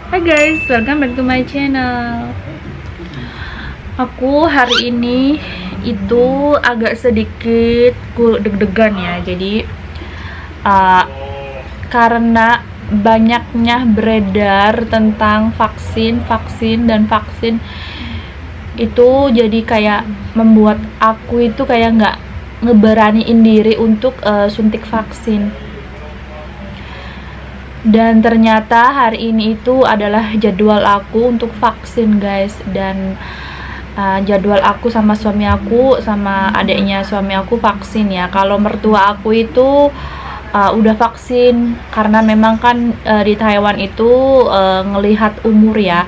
Hai guys, welcome back to my channel. Aku hari ini itu agak sedikit deg-degan ya. Jadi karena banyaknya beredar tentang vaksin itu, jadi kayak membuat aku itu kayak nggak ngeberaniin diri untuk suntik vaksin. Dan ternyata hari ini itu adalah jadwal aku untuk vaksin guys. Dan jadwal aku sama suami aku sama adiknya suami aku vaksin ya. Kalau mertua aku itu udah vaksin, karena memang kan di Taiwan itu ngelihat umur ya.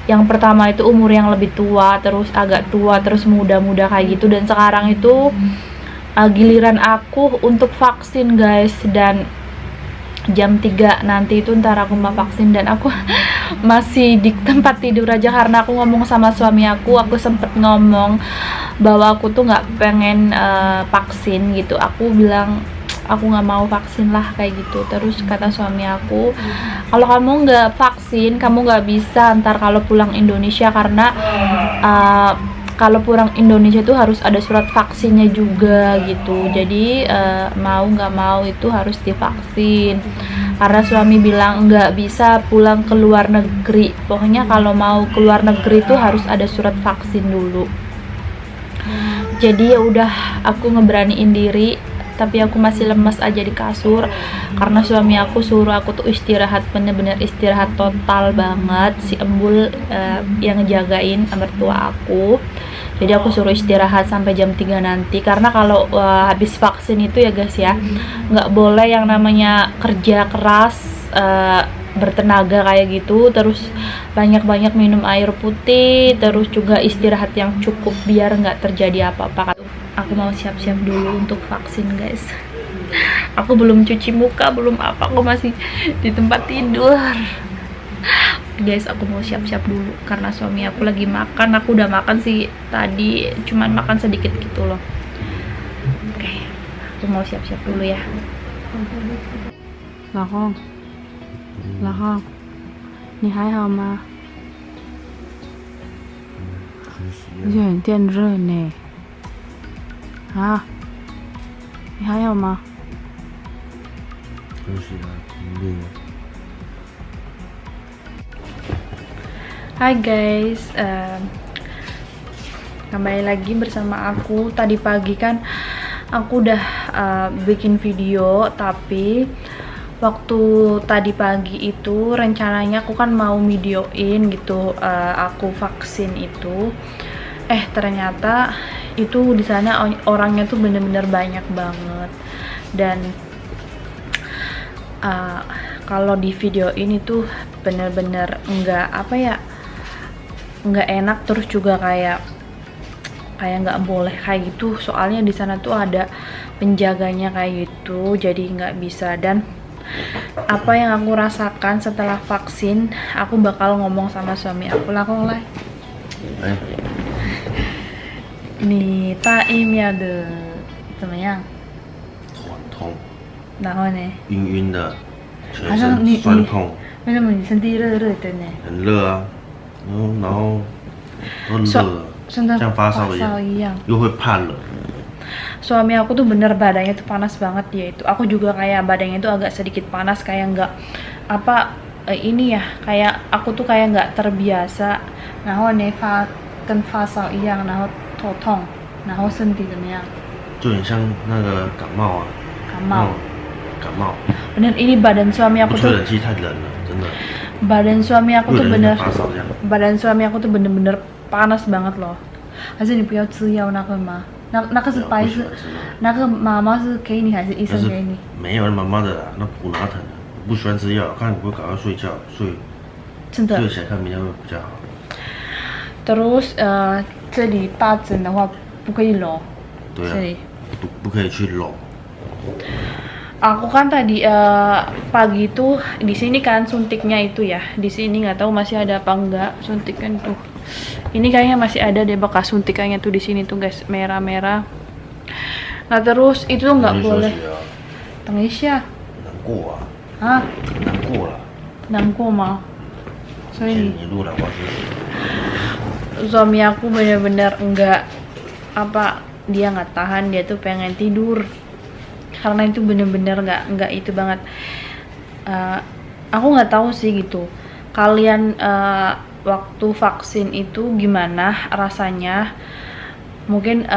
Yang pertama itu umur yang lebih tua, terus agak tua, terus muda-muda kayak gitu. Dan sekarang itu giliran aku untuk vaksin guys. Dan jam 3 nanti itu ntar aku mau vaksin. Dan aku masih di tempat tidur aja karena aku ngomong sama suami aku sempet ngomong bahwa aku tuh nggak pengen vaksin gitu. Aku bilang aku nggak mau vaksin lah kayak gitu. Terus kata suami aku, kalau kamu nggak vaksin kamu nggak bisa ntar kalau pulang Indonesia, karena kalau pulang Indonesia itu harus ada surat vaksinnya juga gitu. Jadi mau nggak mau itu harus divaksin, karena suami bilang nggak bisa pulang ke luar negeri. Pokoknya kalau mau keluar negeri itu harus ada surat vaksin dulu. Jadi ya udah, aku ngeberaniin diri, tapi aku masih lemas aja di kasur karena suami aku suruh aku tuh istirahat, bener-bener istirahat total banget. Si Embul yang ngejagain mertua aku, jadi aku suruh istirahat sampai jam 3 nanti. Karena kalau habis vaksin itu ya guys ya, nggak boleh yang namanya kerja keras, bertenaga kayak gitu. Terus banyak-banyak minum air putih, terus juga istirahat yang cukup biar nggak terjadi apa-apa. Aku mau siap-siap dulu untuk vaksin guys. Aku belum cuci muka, belum apa, aku masih di tempat tidur guys. Aku mau siap-siap dulu karena suami aku lagi makan. Aku udah makan sih tadi, cuman makan sedikit gitu loh. Oke, aku mau siap-siap dulu ya. 老公，老公，你还好吗？有点电热呢。啊，你还好吗？真是的，挺累的。 Hai guys, kembali lagi bersama aku. Tadi pagi kan aku udah bikin video, tapi waktu tadi pagi itu rencananya aku kan mau videoin gitu aku vaksin itu. Ternyata itu di sana orangnya tuh bener-bener banyak banget. Dan kalau di video ini tuh bener-bener nggak enak, terus juga kayak nggak boleh kayak gitu. Soalnya di sana tuh ada penjaganya kayak gitu, jadi nggak bisa. Dan apa yang aku rasakan setelah vaksin, aku bakal ngomong sama suami aku lah.哎， 你打疫苗的怎么样？ 头很痛，然后呢？ 晕晕的，全好像你身酸痛，为什么你身体热热的呢？很热啊，然后都热了，像像发烧一样，又会怕冷。 Suami aku tuh bener badannya tuh panas banget dia itu. Aku juga kayak badannya tuh agak sedikit panas, kayak nggak ini ya, kayak aku tuh kayak nggak terbiasa. 然后呢跟发烧一样，然后头痛，然后身体怎么样？ 就很像那个感冒啊，感冒。感冒。 Bener, ini badan suami 不 aku 吹 tuh 冷气太冷了，真的。 badan suami aku 会 tuh 有人 bener 发烧这样。 badan suami aku tuh bener-bener panas banget loh. 还是你不要吃药那个吗？那个是白是那个妈妈是给你还是医生给你？没有，妈妈的啦，那普拿疼的，不喜欢吃药，看你会赶快睡觉，真的。睡起来看明天会比较好。 Terus 这里大针的话不可以揉。 对啊 Sini.，不可以去揉。 Aku kan tadi pagi itu di sini kan suntiknya itu ya. Di sini nggak tahu masih ada apa enggak suntikan tuh. Ini kayaknya masih ada deh bekas suntikannya tuh di sini tuh guys, merah-merah. Nah terus itu nggak boleh. 等一下。 难过啊。 啊？ 难过了。 难过吗？建议你录两包休息。 Suami aku bener-bener enggak dia nggak tahan, dia tuh pengen tidur karena itu bener-bener nggak itu banget. Aku nggak tahu sih gitu kalian waktu vaksin itu gimana rasanya. Mungkin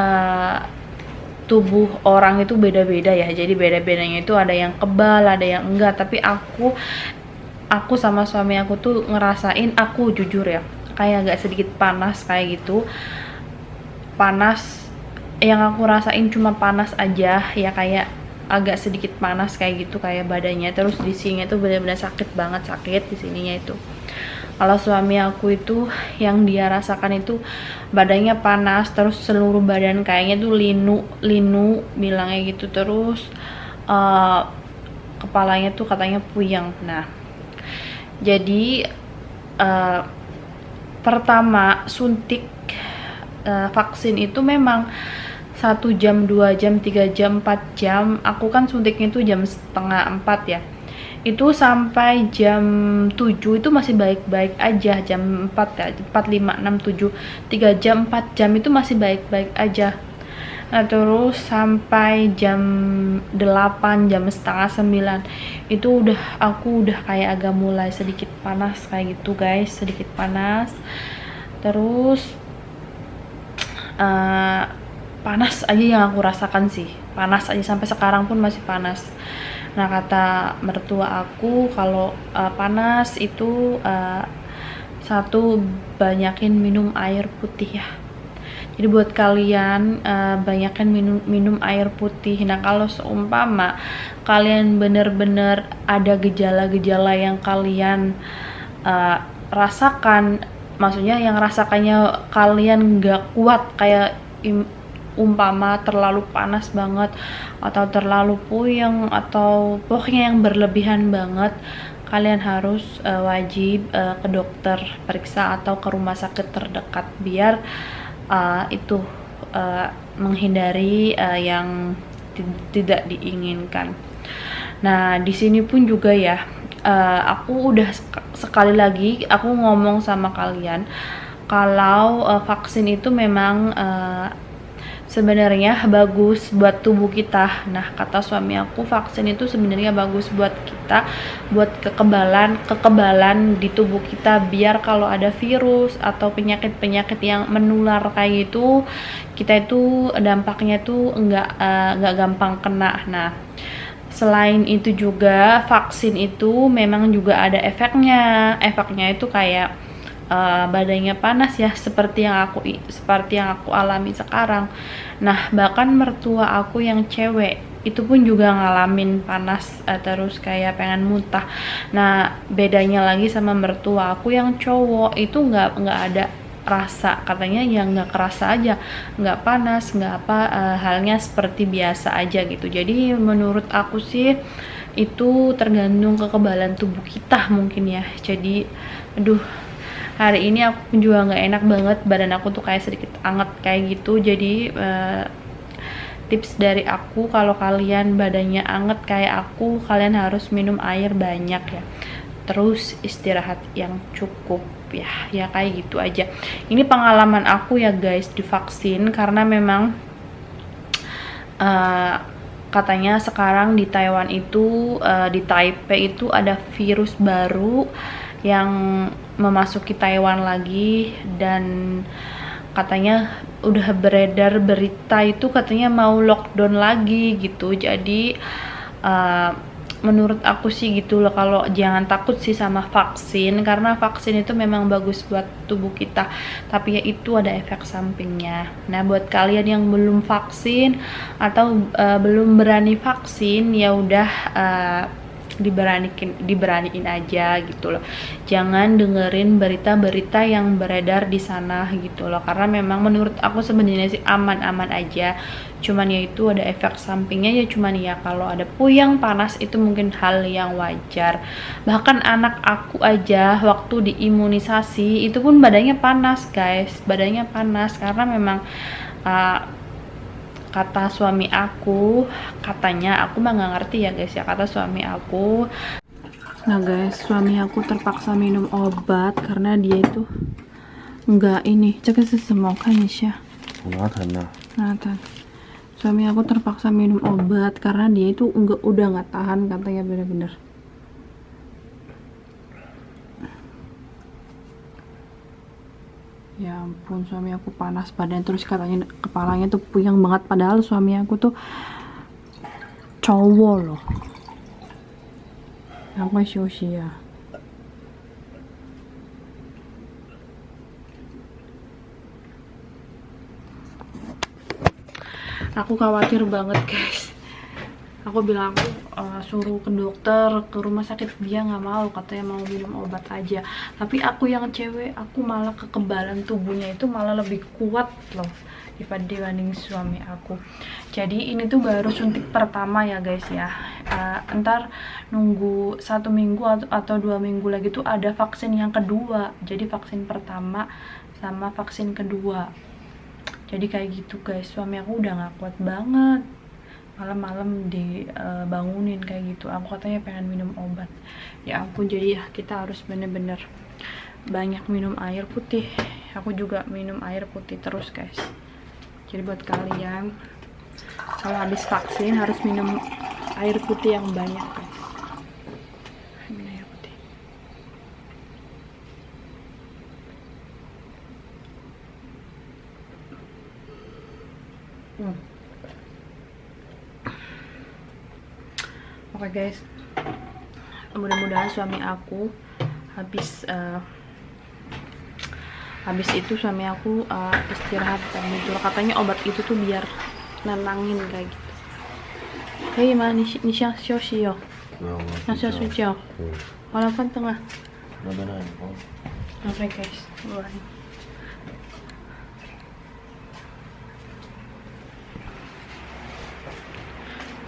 tubuh orang itu beda-beda ya, jadi beda-bedanya itu ada yang kebal, ada yang enggak. Tapi aku sama suami aku tuh ngerasain, aku jujur ya, kayak agak sedikit panas kayak gitu. Panas yang aku rasain cuma panas aja ya, kayak agak sedikit panas kayak gitu, kayak badannya. Terus di sini tuh benar-benar sakit banget, sakit di sininya itu. Kalau suami aku itu yang dia rasakan itu badannya panas, terus seluruh badan kayaknya tuh linu bilangnya gitu. Terus kepalanya tuh katanya puyeng. Nah, jadi pertama suntik vaksin itu memang 1 jam, 2 jam, 3 jam, 4 jam. Aku kan suntiknya itu jam setengah 4 ya. Itu sampai jam 7 itu masih baik-baik aja. Jam 4 ya, 4, 5, 6, 7, 3 jam, 4 jam itu masih baik-baik aja. Nah, terus sampai jam 8, jam setengah 9 itu aku udah kayak agak mulai sedikit panas kayak gitu guys, sedikit panas. Terus panas aja yang aku rasakan sih, panas aja sampai sekarang pun masih panas. Nah, kata mertua aku kalau panas itu satu, banyakin minum air putih ya. Jadi buat kalian banyakin minum air putih. Nah, kalau seumpama kalian bener-bener ada gejala-gejala yang kalian rasakan, maksudnya yang rasakannya kalian nggak kuat, kayak umpama terlalu panas banget atau terlalu puyeng atau pokoknya yang berlebihan banget, kalian harus wajib ke dokter periksa atau ke rumah sakit terdekat biar itu menghindari yang tidak diinginkan. Nah, di sini pun juga ya, aku udah sekali lagi aku ngomong sama kalian kalau vaksin itu memang sebenarnya bagus buat tubuh kita. Nah, kata suami aku vaksin itu sebenarnya bagus buat kita, buat kekebalan di tubuh kita, biar kalau ada virus atau penyakit-penyakit yang menular kayak gitu, kita itu dampaknya tuh nggak gampang kena. Nah, selain itu juga vaksin itu memang juga ada efeknya itu kayak badannya panas ya, seperti yang aku alami sekarang. Nah, bahkan mertua aku yang cewek itu pun juga ngalamin panas, terus kayak pengen muntah. Nah, bedanya lagi sama mertua aku yang cowok itu nggak ada rasa, katanya ya nggak kerasa aja, nggak panas, nggak apa, halnya seperti biasa aja gitu. Jadi menurut aku sih itu tergantung kekebalan tubuh kita mungkin ya. Jadi aduh, hari ini aku juga nggak enak banget, badan aku tuh kayak sedikit anget kayak gitu. Jadi tips dari aku, kalau kalian badannya anget kayak aku, kalian harus minum air banyak ya, terus istirahat yang cukup ya kayak gitu aja. Ini pengalaman aku ya guys divaksin, karena memang katanya sekarang di Taiwan itu di Taipei itu ada virus baru yang memasuki Taiwan lagi, dan katanya udah beredar berita itu katanya mau lockdown lagi gitu. Jadi menurut aku sih gitu loh, kalau jangan takut sih sama vaksin, karena vaksin itu memang bagus buat tubuh kita, tapi ya itu ada efek sampingnya. Nah, buat kalian yang belum vaksin atau belum berani vaksin, ya udah diberaniin aja gitu loh. Jangan dengerin berita-berita yang beredar di sana gitu loh, karena memang menurut aku sebenarnya sih aman-aman aja. Cuman ya itu ada efek sampingnya ya, cuman ya kalau ada puyeng, panas itu mungkin hal yang wajar. Bahkan anak aku aja waktu diimunisasi itu pun badannya panas guys, badannya panas karena memang kata suami aku, katanya, aku mah nggak ngerti ya guys ya, kata suami aku Nah guys, suami aku terpaksa minum obat karena dia itu enggak ini. Cek sesemokan ya. Pulatan nah. Nathan. Suami aku terpaksa minum obat karena dia itu udah nggak tahan katanya bener-bener. Ya ampun, suami aku panas badan terus katanya kepalanya tuh puyeng banget, padahal suami aku tuh cowok loh. Aku ya. Aku khawatir banget guys. Aku bilang aku suruh ke dokter, ke rumah sakit, dia nggak mau, katanya mau minum obat aja. Tapi aku yang cewek, aku malah kekebalan tubuhnya itu malah lebih kuat loh dibanding suami aku. Jadi ini tuh baru suntik pertama ya guys ya. Ntar nunggu 1 minggu atau 2 minggu lagi tuh ada vaksin yang kedua. Jadi vaksin pertama sama vaksin kedua. Jadi kayak gitu guys, suami aku udah nggak kuat banget. Malam-malam dibangunin kayak gitu. Aku katanya pengen minum obat. Ya ampun, jadi ya kita harus bener-bener banyak minum air putih. Aku juga minum air putih terus guys. Jadi buat kalian kalau habis vaksin harus minum air putih yang banyak guys. Minum air putih. Oke guys, mudah-mudahan suami aku habis itu suami aku istirahat dan tidur. Katanya obat itu tuh biar nenangin kayak gitu. Kayak gimana nih sio? Nasi sucio. Walaupun tengah. Oke guys, mulai.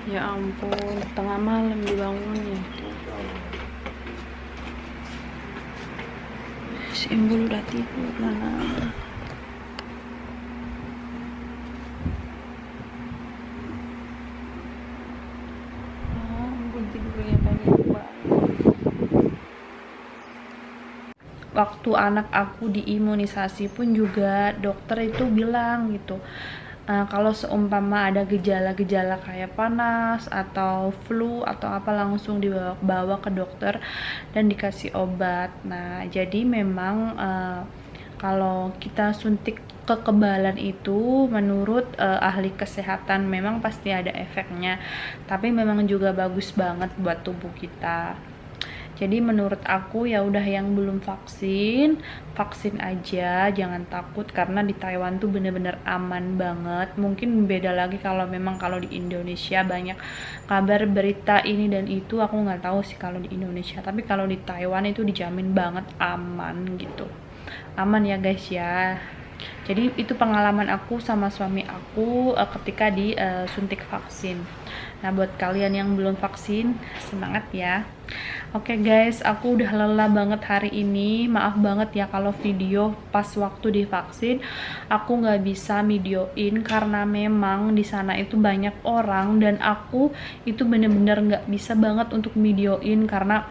Ya ampun, tengah malam dibangunin. Si Imbul udah tidur mana? Imbul tidurnya banyak banget. Waktu anak aku diimunisasi pun juga dokter itu bilang gitu. Kalau seumpama ada gejala-gejala kayak panas atau flu atau apa, langsung dibawa ke dokter dan dikasih obat. Nah jadi memang kalau kita suntik kekebalan itu menurut ahli kesehatan memang pasti ada efeknya, tapi memang juga bagus banget buat tubuh kita. Jadi menurut aku ya udah, yang belum vaksin aja, jangan takut karena di Taiwan tuh bener-bener aman banget. Mungkin beda lagi kalau memang kalau di Indonesia banyak kabar berita ini dan itu, aku nggak tahu sih kalau di Indonesia. Tapi kalau di Taiwan itu dijamin banget aman gitu. Aman ya guys ya. Jadi itu pengalaman aku sama suami aku ketika disuntik vaksin. Nah buat kalian yang belum vaksin, semangat ya. Oke guys, aku udah lelah banget hari ini. Maaf banget ya kalau video pas waktu divaksin aku nggak bisa videoin karena memang di sana itu banyak orang dan aku itu bener-bener nggak bisa banget untuk videoin karena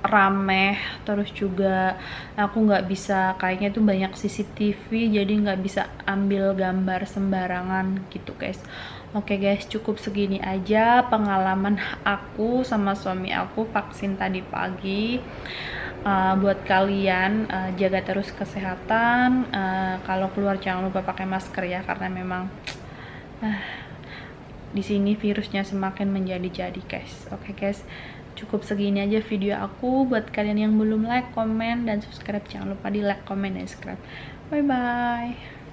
rame, terus juga aku nggak bisa, kayaknya tuh banyak CCTV jadi nggak bisa ambil gambar sembarangan gitu guys. Oke guys, cukup segini aja pengalaman aku sama suami aku vaksin tadi pagi. Buat kalian jaga terus kesehatan, kalau keluar jangan lupa pakai masker ya karena memang di sini virusnya semakin menjadi-jadi guys. Oke guys, cukup segini aja video aku. Buat kalian yang belum like, komen, dan subscribe, jangan lupa di like, komen, dan subscribe. Bye bye.